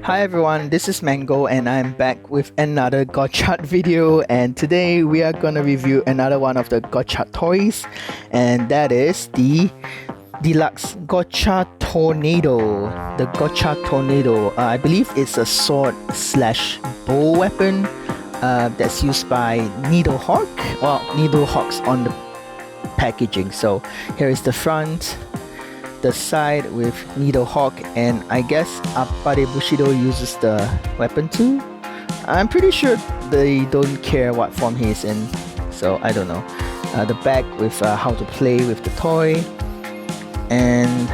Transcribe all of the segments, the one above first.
Hi everyone, this is Mango and I'm back with another Gotchard video, and today we are gonna review another one of the Gotchard toys, and that is the Deluxe Gotchartornado. The Gotchartornado, I believe it's a sword slash bow weapon that's used by Needlehawk. Well, Needlehawk's on the packaging. So here is the front, the side with Needlehawk, and I guess Appare Bushido uses the weapon too. I'm pretty sure they don't care what form he is in, so I don't know. The back with how to play with the toy, and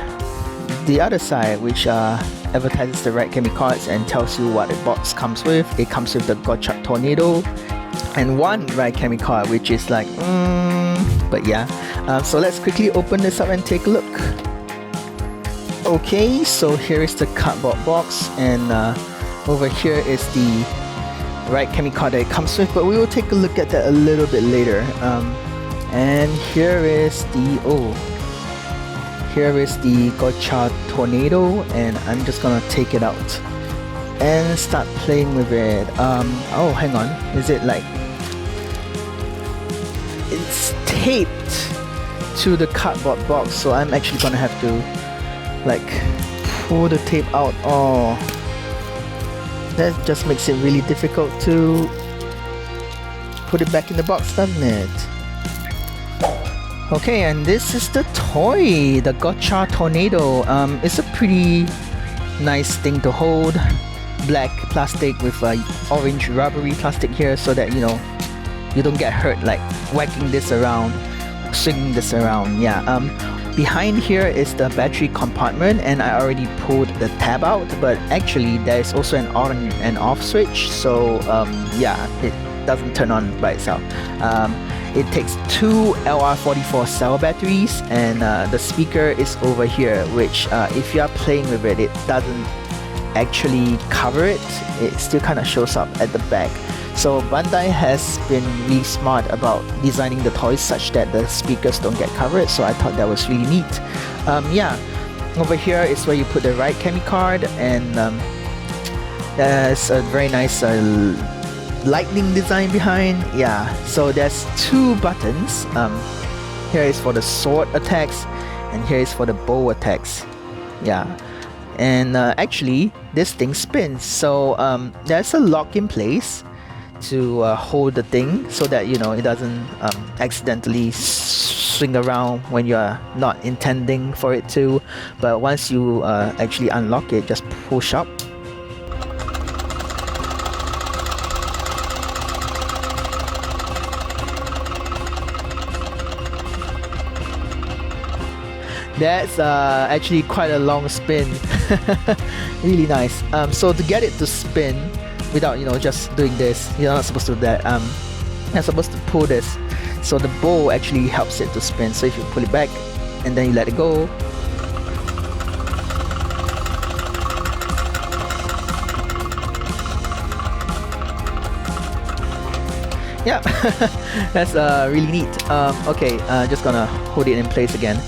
the other side which advertises the Ride Chemy cards and tells you what the box comes with. It comes with the Gotchartornado and one Ride Chemy card, which is like but yeah. So let's quickly open this up and take a look. Okay, so here is the cardboard box, and over here is the Ride Chemy card that it comes with, but we will take a look at that a little bit later. And here is the Gotchartornado, and I'm just gonna take it out and start playing with it. Oh, hang on, is it like it's taped to the cardboard box, so I'm actually gonna have to like pull the tape out. Oh, that just makes it really difficult to put it back in the box, doesn't it? Okay, and this is the toy, the Gotchartornado. It's a pretty nice thing to hold. Black plastic with orange rubbery plastic here, so that you know you don't get hurt like whacking this around, swinging this around. Yeah. Behind here is the battery compartment, and I already pulled the tab out, but actually there is also an on and off switch, so yeah, it doesn't turn on by itself. It takes two LR44 cell batteries, and the speaker is over here, which if you are playing with it, it doesn't actually cover it. It still kind of shows up at the back. So Bandai has been really smart about designing the toys such that the speakers don't get covered, so I thought that was really neat. Yeah, over here is where you put the Ride Chemy card, and there's a very nice lightning design behind. Yeah, so there's two buttons. Here is for the sword attacks, and here is for the bow attacks. Yeah, and actually this thing spins, so there's a lock in place to hold the thing so that you know it doesn't accidentally swing around when you're not intending for it to. But once you actually unlock it, just push up. That's actually quite a long spin. Really nice. So to get it to spin without, you know, just doing this, you're not supposed to do that. You're supposed to pull this, so the bow actually helps it to spin. So if you pull it back and then you let it go, yeah. That's really neat. Okay, just gonna hold it in place again.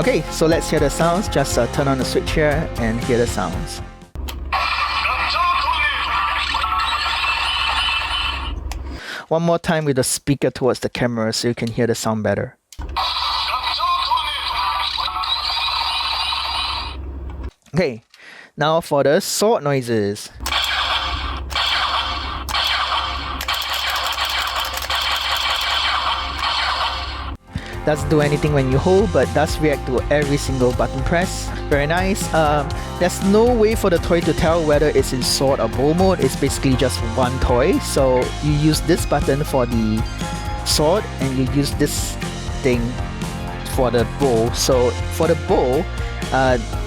Okay, so let's hear the sounds. Just turn on the switch here and hear the sounds. One more time with the speaker towards the camera so you can hear the sound better. Okay, now for the sword noises. Doesn't do anything when you hold, but does react to every single button press. Very nice. There's no way for the toy to tell whether it's in sword or bow mode. It's basically just one toy. So you use this button for the sword, and you use this thing for the bow. So for the bow,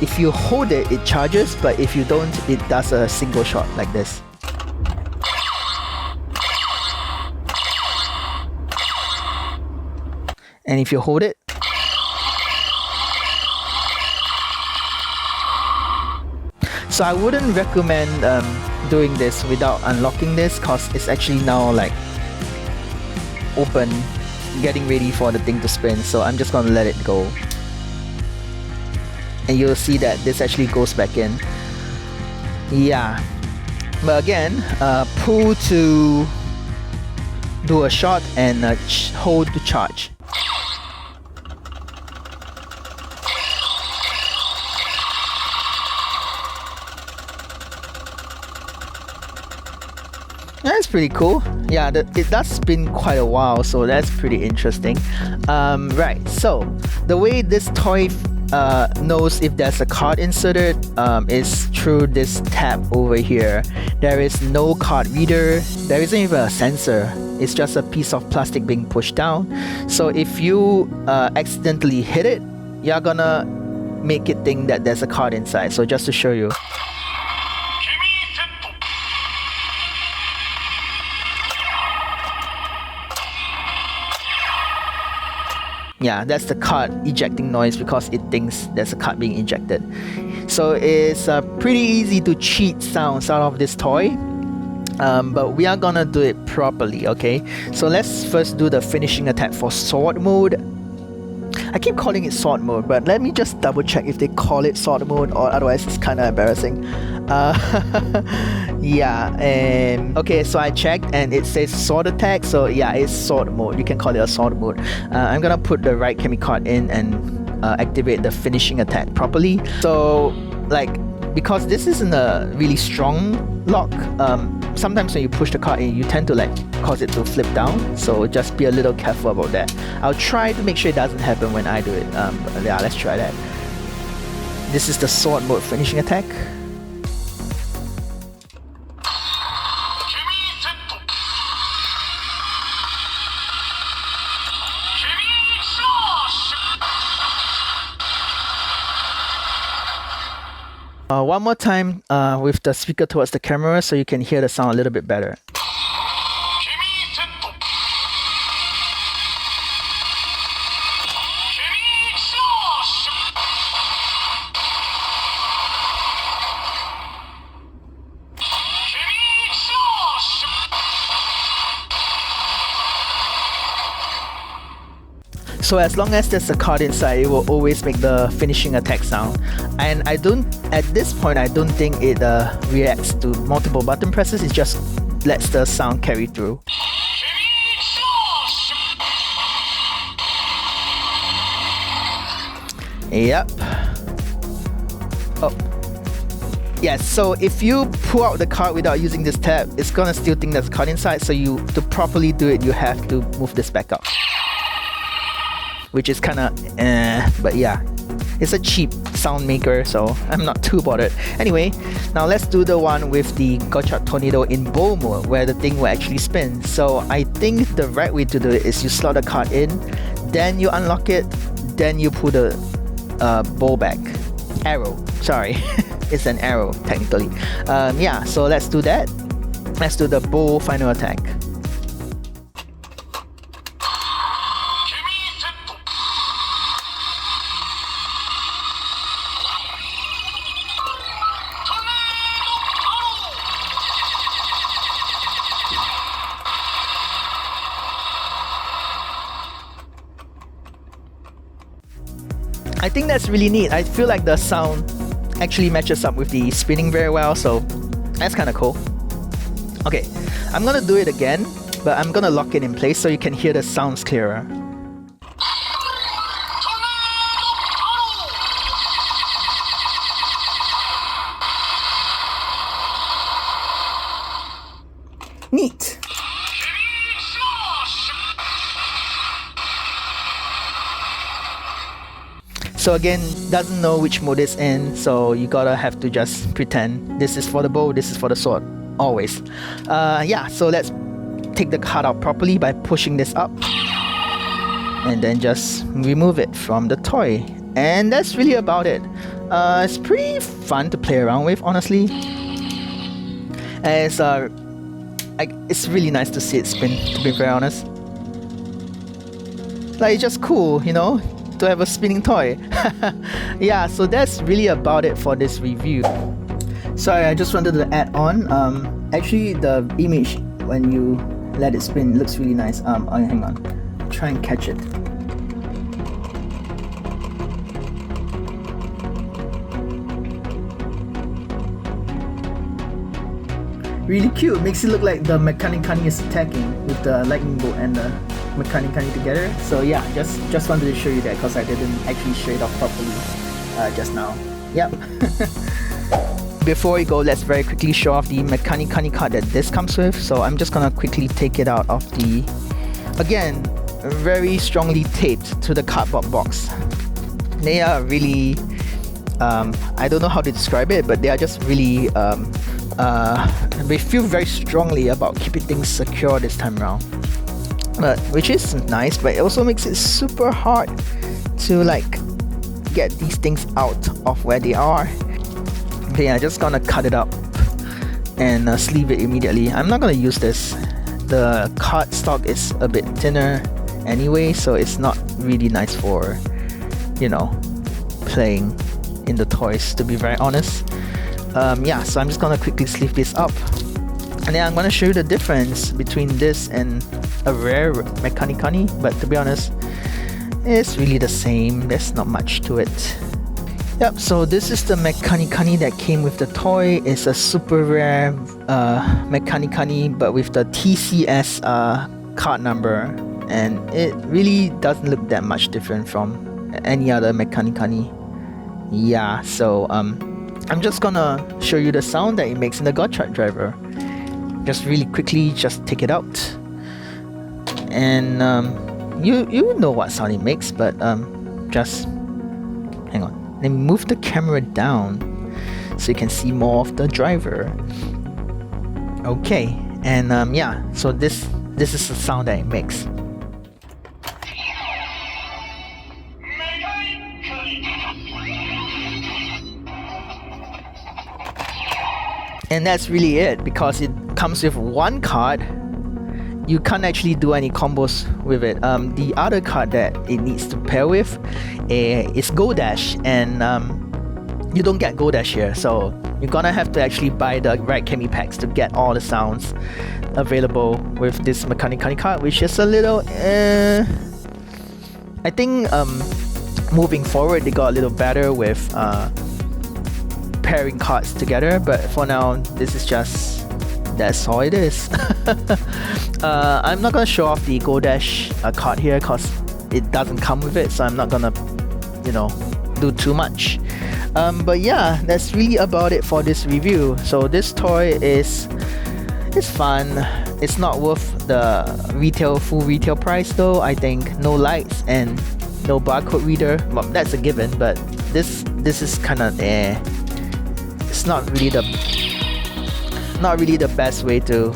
if you hold it, it charges, but if you don't, it does a single shot like this. And if you hold it, so I wouldn't recommend doing this without unlocking this, cause it's actually now like open, getting ready for the thing to spin. So I'm just gonna let it go, and you'll see that this actually goes back in. Yeah, but again, pull to do a shot and hold to charge. That's pretty cool. Yeah, it does spin quite a while, so that's pretty interesting. Right, so the way this toy knows if there's a card inserted is through this tab over here. There is no card reader, there isn't even a sensor. It's just a piece of plastic being pushed down. So if you accidentally hit it, you're gonna make it think that there's a card inside. So just to show you. Yeah, that's the card ejecting noise because it thinks there's a card being ejected. So it's pretty easy to cheat sounds out of this toy, but we are gonna do it properly, okay? So let's first do the finishing attack for sword mode. I keep calling it sword mode, but let me just double check if they call it sword mode, or otherwise it's kind of embarrassing. Yeah, and okay, so I checked and it says sword attack, so yeah, it's sword mode. You can call it a sword mode. I'm gonna put the Ride Chemy card in and activate the finishing attack properly. So like, because this isn't a really strong lock, sometimes when you push the card in, you tend to like cause it to flip down, so just be a little careful about that. I'll try to make sure it doesn't happen when I do it, but yeah, let's try that. This is the sword mode finishing attack. One more time with the speaker towards the camera so you can hear the sound a little bit better. So as long as there's a card inside, it will always make the finishing attack sound. And at this point, I don't think it reacts to multiple button presses, it just lets the sound carry through. Yep. Oh. Yes, so if you pull out the card without using this tab, it's gonna still think there's a card inside, so to properly do it, you have to move this back up. Which is kinda but yeah, it's a cheap sound maker, so I'm not too bothered. Anyway, now let's do the one with the Gotchartornado in bow mode, where the thing will actually spin. So I think the right way to do it is you slot the card in, then you unlock it, then you pull the bow back. Arrow, sorry. It's an arrow, technically. Yeah, so let's do that. Let's do the bow final attack. I think that's really neat. I feel like the sound actually matches up with the spinning very well, so that's kind of cool. Okay, I'm gonna do it again, but I'm gonna lock it in place so you can hear the sounds clearer. Neat. So again, doesn't know which mode it's in, so you gotta have to just pretend this is for the bow, this is for the sword, always. Yeah, so let's take the card out properly by pushing this up and then just remove it from the toy. And that's really about it. It's pretty fun to play around with, honestly. And it's really nice to see it spin, to be very honest. Like, it's just cool, you know, to have a spinning toy. Yeah, so that's really about it for this review. Sorry, I just wanted to add on, actually the image when you let it spin looks really nice. Oh, hang on, try and catch it. really cute. Makes it look like the Mechanichani is attacking with the lightning bolt and the Mechanichani together. So yeah, just wanted to show you that because I didn't actually show it off properly just now. Yep. Before we go, let's very quickly show off the Mechanichani card that this comes with. So I'm just gonna quickly take it out of the, again, very strongly taped to the cardboard box. They are really, I don't know how to describe it, but they are just really, they feel very strongly about keeping things secure this time around. But which is nice, but it also makes it super hard to like get these things out of where they are. Okay, I'm just gonna cut it up and sleeve it immediately. I'm not gonna use this. The cardstock is a bit thinner anyway, so it's not really nice for, you know, playing in the toys, to be very honest. Yeah, so I'm just gonna quickly sleeve this up, and then I'm gonna show you the difference between this and a rare Mechanichani. But to be honest, it's really the same. There's not much to it. Yep, so this is the Mechanichani that came with the toy. It's a super rare Mechanichani, but with the TCS card number, and it really doesn't look that much different from any other Mechanichani. Yeah, so I'm just gonna show you the sound that it makes in the Gotchard driver. Just really quickly, just take it out, and you know what sound it makes, but just hang on. Let me move the camera down so you can see more of the driver. Okay, and yeah, so this is the sound that it makes. And that's really it, because it comes with one card. You can't actually do any combos with it. The other card that it needs to pair with is Golddash, and you don't get Golddash here, so you're gonna have to actually buy the Ride Chemy packs to get all the sounds available with this Mechanichani card, which is a little I think moving forward they got a little better with pairing cards together, but for now this is just, that's all it is. I'm not gonna show off the Golddash card here because it doesn't come with it, so I'm not gonna, you know, do too much. But yeah, that's really about it for this review. So this toy it's fun. It's not worth the full retail price though. I think no lights and no barcode reader. Well, that's a given, but this is kind of it's not really the best way to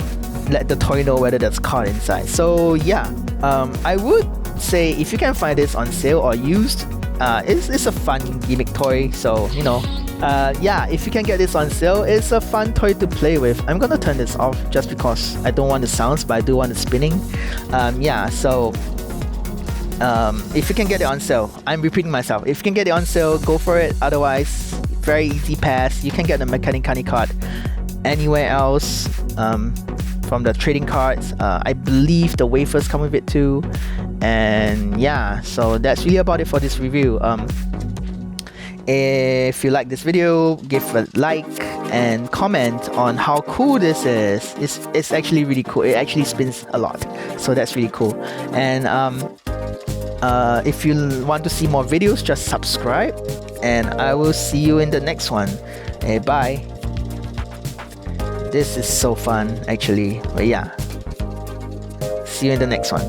let the toy know whether there's card inside. So yeah, I would say if you can find this on sale or used, it's a fun gimmick toy. So you know, yeah, if you can get this on sale, it's a fun toy to play with. I'm gonna turn this off just because I don't want the sounds, but I do want the spinning. Yeah, so if you can get it on sale, I'm repeating myself, if you can get it on sale, go for it. Otherwise, very easy pass. You can get the Mechanichani card anywhere else from the trading cards. I believe the wafers come with it too. And yeah, so that's really about it for this review. If you like this video, give a like and comment on how cool this is. It's actually really cool. It actually spins a lot, so that's really cool. And if you want to see more videos, just subscribe, and I will see you in the next one. Hey, bye. This is so fun actually, but yeah, see you in the next one.